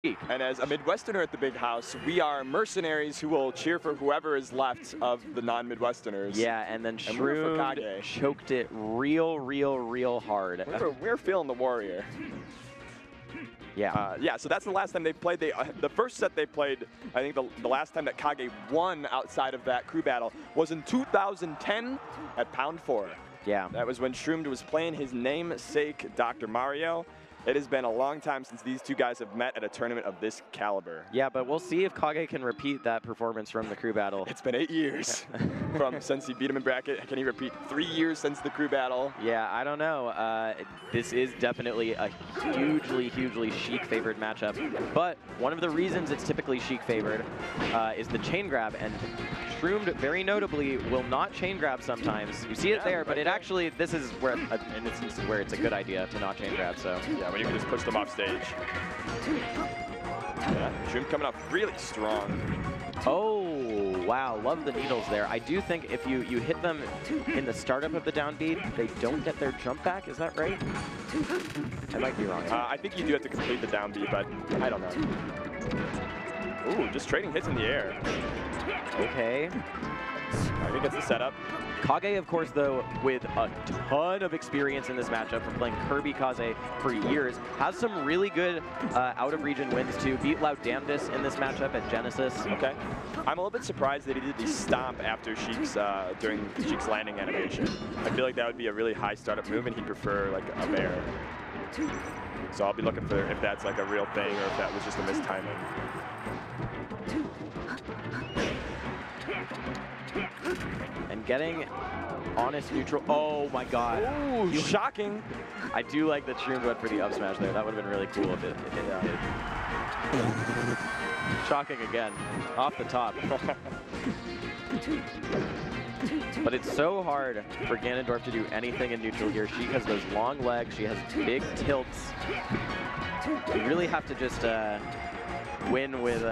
And as a Midwesterner at the big house, we are mercenaries who will cheer for whoever is left of the non-Midwesterners. Yeah, and then Shroomed choked it real hard. We're feeling the warrior. Yeah. Yeah, so that's the last time they played. The first set they played, I think the last time that Kage won outside of that crew battle was in 2010 at Pound 4. Yeah. That was when Shroomed was playing his namesake, Dr. Mario. It has been a long time since these two guys have met at a tournament of this caliber. Yeah, but we'll see if Kage can repeat that performance from the crew battle. It's been 8 years since he beat him in bracket. Can he repeat 3 years since the crew battle? Yeah, I don't know. This is definitely a hugely Sheik favored matchup. But one of the reasons it's typically Sheik favored is the chain grab, and Shroomed very notably will not chain grab sometimes. You see it there, but it actually, this is where an instance where it's a good idea to not chain grab. So yeah, when you can just push them off stage. Yeah, Shroomed coming up really strong. Oh, wow, love the needles there. I do think if you hit them in the startup of the down beat, they don't get their jump back, is that right? I might be wrong. I think you do have to complete the down beat, but I don't know. Ooh, just trading hits in the air. Okay. Kage gets the setup. Kage, of course, though, with a ton of experience in this matchup from playing Kirby Kaze for years, has some really good out-of-region wins too. Beat Loudamnedest in this matchup at Genesis. Okay. I'm a little bit surprised that he did the stomp after Sheik's, during Sheik's landing animation. I feel like that would be a really high startup move, and he'd prefer like a bear. So I'll be looking for if that's like a real thing or if that was just a mistiming. And getting honest neutral. Oh my god. Ooh, shocking. I do like that Shroomed went for the up smash there. That would have been really cool if it did. Shocking again. Off the top. But it's so hard for Ganondorf to do anything in neutral here. She has those long legs. She has big tilts. You really have to just win with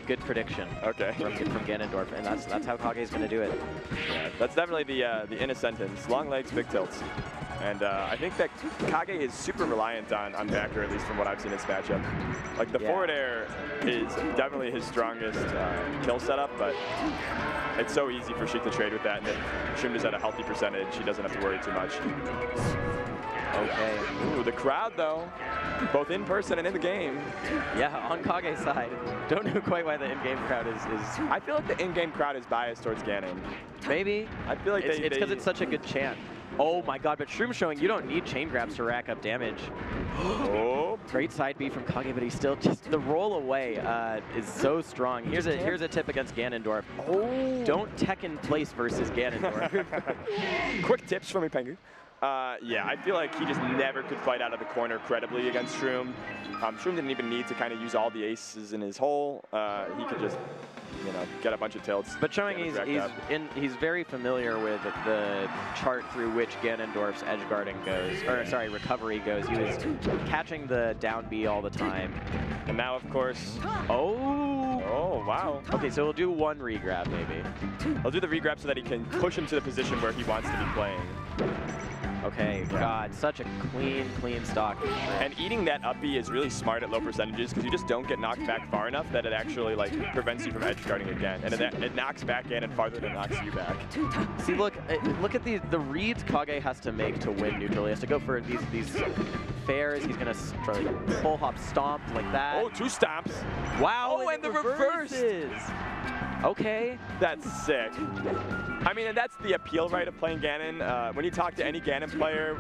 good prediction. Okay. From Ganondorf, and that's how Kage's going to do it. Yeah, that's definitely the inner sentence. Long legs, big tilts. And I think that Kage is super reliant on backer, at least from what I've seen in this matchup. Like the forward air is definitely his strongest kill setup, but it's so easy for Sheik to trade with that, and if Shroomed is at a healthy percentage, he doesn't have to worry too much. Okay. Ooh, the crowd though, both in person and in the game. Yeah, on Kage's side. Don't know quite why the in-game crowd is. I feel like the in-game crowd is biased towards Ganon. Maybe. I feel like it's because it's such a good chant. Oh my god, but Shroomed showing you don't need chain grabs to rack up damage. Oh. Great side B from Kage, but he's still just, the roll away is so strong. Here's a tip against Ganondorf. Oh. Don't tech in place versus Ganondorf. Quick tips from me, Pengu. Yeah, I feel like he just never could fight out of the corner credibly against Shroomed. Shroomed didn't even need to kind of use all the aces in his hole. He could just, you know, get a bunch of tilts. But showing he's very familiar with the chart through which Ganondorf's edge guarding goes, or sorry, recovery goes. He was catching the down B all the time. And now, of course, oh, wow. Okay, so we'll do one regrab maybe. I'll do the regrab so that he can push him to the position where he wants to be playing. Okay, God, such a clean stock. And eating that up B is really smart at low percentages because you just don't get knocked back far enough that it actually like prevents you from edge guarding again. And it knocks back in and farther than it knocks you back. See, look at the reads Kage has to make to win neutral. He has to go for these fairs. He's gonna try like full hop stomp like that. Oh, 2 stomps. Wow, Oh, and the reverses. Okay. That's sick. I mean, and that's the appeal, right, of playing Ganon. When you talk to any Ganon player,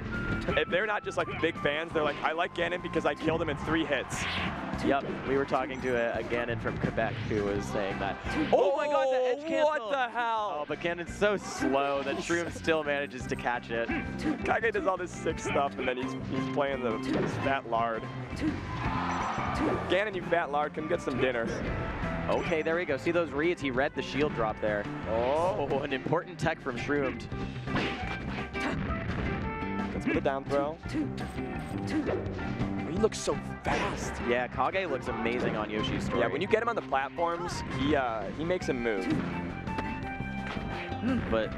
if they're not just like big fans, they're like, I like Ganon because I killed him in 3 hits. Yep, we were talking to a Ganon from Quebec who was saying that. Oh my god, the edge cancel! What the hell? Oh, but Ganon's so slow that Shroomed still manages to catch it. Kage does all this sick stuff, and then he's playing this fat lard. Ganon, you fat lard, come get some dinner. Okay, there we go. See those reads? He read the shield drop there. Oh, an important tech from Shroomed. Let's put a down throw. He looks so fast. Yeah, Kage looks amazing on Yoshi's story. Yeah, when you get him on the platforms, he makes him move. But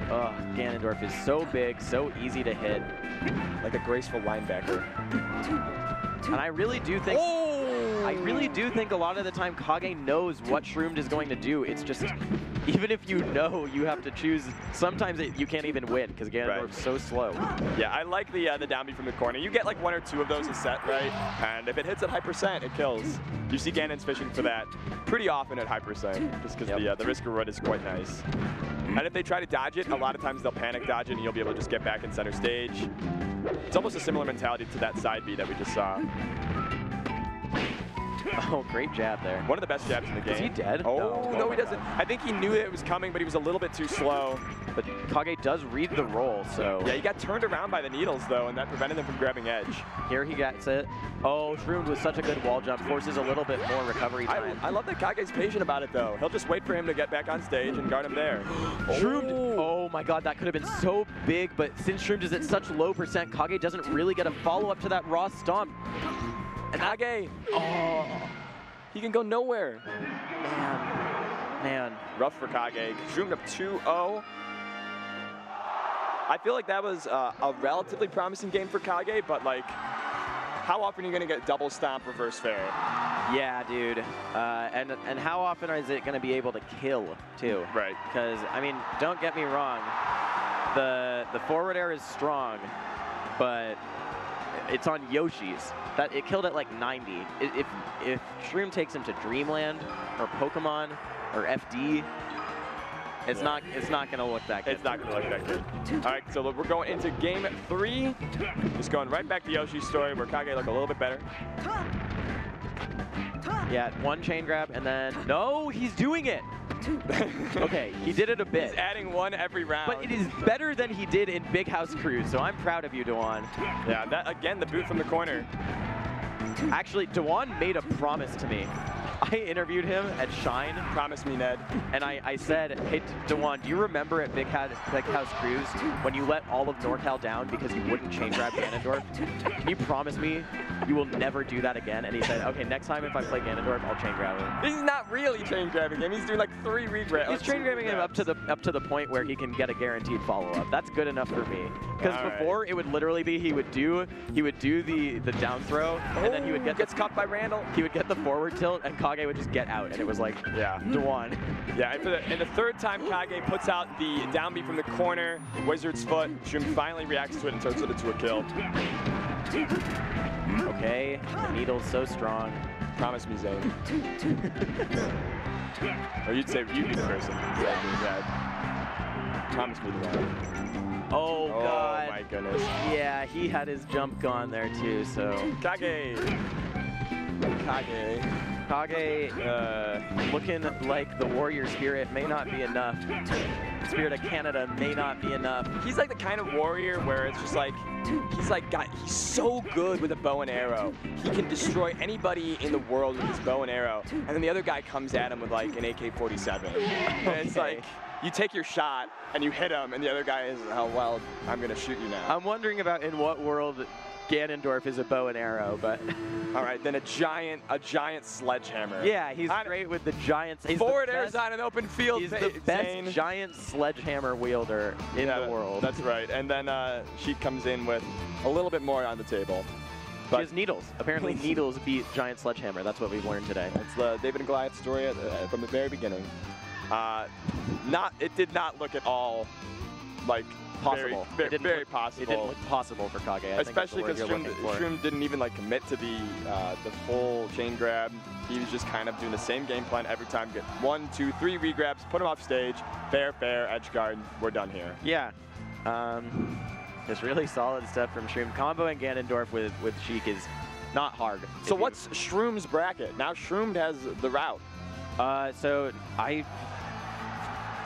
Ganondorf is so big, so easy to hit. Like a graceful linebacker. And I really do think... Oh! I really do think a lot of the time Kage knows what Shroomed is going to do. It's just, even if you know, you have to choose. Sometimes you can't even win because Ganondorf's so slow. Yeah, I like the down B from the corner. You get like 1 or 2 of those a set, right? And if it hits at high percent, it kills. You see Ganon's fishing for that pretty often at high percent, just because the risk reward is quite nice. And if they try to dodge it, a lot of times they'll panic dodge it and you'll be able to just get back in center stage. It's almost a similar mentality to that side B that we just saw. Oh, great jab there. One of the best jabs in the game. Is he dead? Oh, no, he doesn't. I think he knew it was coming, but he was a little bit too slow. But Kage does read the roll, so... Yeah, he got turned around by the needles, though, and that prevented him from grabbing edge. Here he gets it. Oh, Shroomed with such a good wall jump, forces a little bit more recovery time. I love that Kage's patient about it, though. He'll just wait for him to get back on stage and guard him there. Shroomed! Oh my god, that could have been so big, but since Shroomed is at such low percent, Kage doesn't really get a follow-up to that raw stomp. And Kage! Oh! He can go nowhere. Man. Rough for Kage. Shroomed up 2-0. I feel like that was a relatively promising game for Kage, but like, how often are you going to get double stomp reverse fair? Yeah, dude. And how often is it going to be able to kill, too? Right. Because, I mean, don't get me wrong. The forward air is strong, but it's on Yoshi's. That it killed at like 90. If Shroomed takes him to Dreamland or Pokemon or FD, it's not gonna look that good. It's not gonna look that good. All right, so we're going into game 3. Just going right back to Yoshi's story where Kage looked a little bit better. Yeah, 1 chain grab and then no, he's doing it. Okay, he did it a bit. He's adding 1 every round. But it is better than he did in Big House Cruise, so I'm proud of you, Dewan. Yeah, that again, the boot from the corner. Actually, Dewan made a promise to me. I interviewed him at Shine. Promise me, Ned. And I said, hey, Dewan, do you remember at Big House Cruise when you let all of NorCal down because you wouldn't chain grab Ganondorf? Can you promise me you will never do that again? And he said, okay, next time if I play Ganondorf, I'll chain grab him. He's not really chain grabbing him. He's doing like 3 regrabs. He's chain grabbing him up to the point where he can get a guaranteed follow-up. That's good enough for me. Because before it would literally be he would do the down throw, and then he would get gets caught by Randall. He would get the forward tilt, and Kage would just get out, and it was like, Dewan. Yeah, and the 3rd time Kage puts out the down B from the corner, Wizard's foot, Shroomed finally reacts to it and turns it into a kill. Okay, the needle's so strong. Promise me, Zane. Or you'd say you'd be the person. Yeah. Promise me the one. Oh, God. Oh, my goodness. Yeah, he had his jump gone there, too, so. Kage, looking like the warrior spirit may not be enough. Spirit of Canada may not be enough. He's like the kind of warrior where it's just like, he's so good with a bow and arrow. He can destroy anybody in the world with his bow and arrow. And then the other guy comes at him with like an AK-47. And it's like, you take your shot and you hit him and the other guy is, oh, well, I'm gonna shoot you now. I'm wondering about in what world Ganondorf is a bow and arrow, but. All right, then a giant sledgehammer. Yeah, he's great with the giants. Forward airs on an open field. He's the best giant sledgehammer wielder in the world. That's right. And then she comes in with a little bit more on the table. She has needles. Apparently needles beat giant sledgehammer. That's what we've learned today. It's the David and Goliath story from the very beginning. It did not look at all like possible. Very possible. It didn't look possible for Kage. Especially because Shroomed didn't even like commit to the full chain grab. He was just kind of doing the same game plan every time. Get 1, 2, 3 regrabs, put him off stage, fair, edge guard. We're done here. Yeah. Just really solid stuff from Shroomed. Comboing Ganondorf with Sheik is not hard. So what's Shroom's bracket? Now Shroomed has the route. So I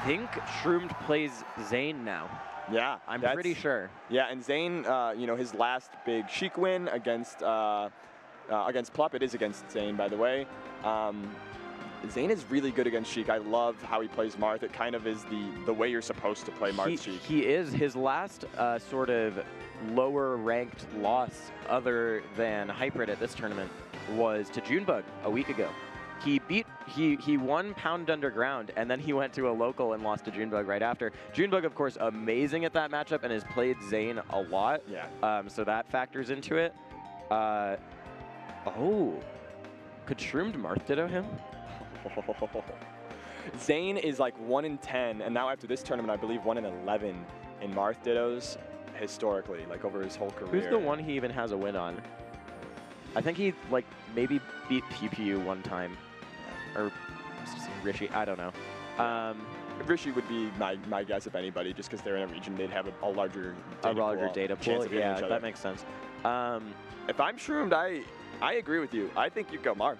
think Shroomed plays Zane now. Yeah, I'm pretty sure. Yeah, and Zane, his last big Sheik win against Plup. It is against Zane, by the way. Zane is really good against Sheik. I love how he plays Marth. It kind of is the way you're supposed to play Marth Sheik. He is. His last sort of lower ranked loss other than Hybrid at this tournament was to Junebug a week ago. He won Pound Underground, and then he went to a local and lost to Junebug right after. Junebug, of course, amazing at that matchup and has played Zane a lot. Yeah. So that factors into it. Oh, Could Shroomed Marth ditto him? Zane is like 1 in 10, and now after this tournament, I believe 1 in 11 in Marth dittos historically, like over his whole career. Who's the one he even has a win on? I think he like maybe beat PPU one time, or Rishi. I don't know. Rishi would be my guess if anybody, just because they're in a region, they'd have a larger data pool. Yeah, that makes sense. If I'm Shroomed, I agree with you. I think you go Marth.